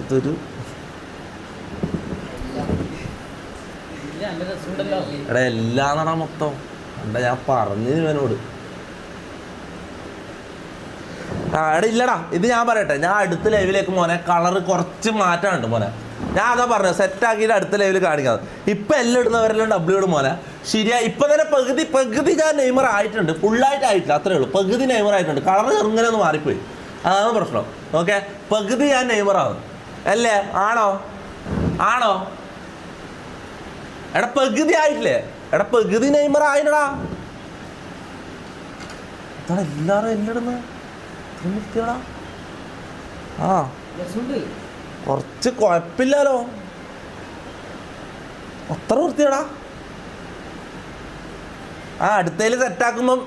ഇതൊരു എടാ എല്ലാം നട മൊത്തം എന്താ ഞാൻ പറഞ്ഞു ഇവനോട്. എടാ ഇല്ലടാ, ഇത് ഞാൻ പറയട്ടെ, ഞാൻ അടുത്ത ലൈവിലേക്ക് മോനെ കളറ് കുറച്ച് മാറ്റാനുണ്ട് മോനെ. ഞാൻ അതാ പറഞ്ഞത്, സെറ്റാക്കിയിട്ട് അടുത്ത ലെവലിൽ കാണിക്കാതെ. ഇപ്പം എല്ലാം ഇടുന്നവരെല്ലാം ഡബ്ല്യൂ ഇടും മോനെ. ശരിയാ, ഇപ്പം തന്നെ പകുതി ഞാൻ നെയ്മർ ആയിട്ടുണ്ട്, ഫുള്ളായിട്ട് ആയിട്ടില്ല, അത്രേ ഉള്ളൂ. പകുതി നെയ്മർ ആയിട്ടുണ്ട്, കളർ ഇങ്ങനെ ഒന്ന് മാറിപ്പോയി, അതാണ് പ്രശ്നം. ഓക്കെ, പകുതി ഞാൻ നെയ്മറാവും അല്ലേ? ആണോ? എടാ പകുതി ആയിട്ടില്ലേ? എടാ പകുതി നെയ്മർ ആയില്ലടാ. ഇതാണ് എല്ലാവരും എല്ലാം ഇടുന്നത്. നിർത്തിയടാ. ആ കുറച്ച് കുഴപ്പമില്ലല്ലോ, അത്ര വൃത്തിയടാ. ആ അടുത്തതിൽ സെറ്റാക്കുമ്പം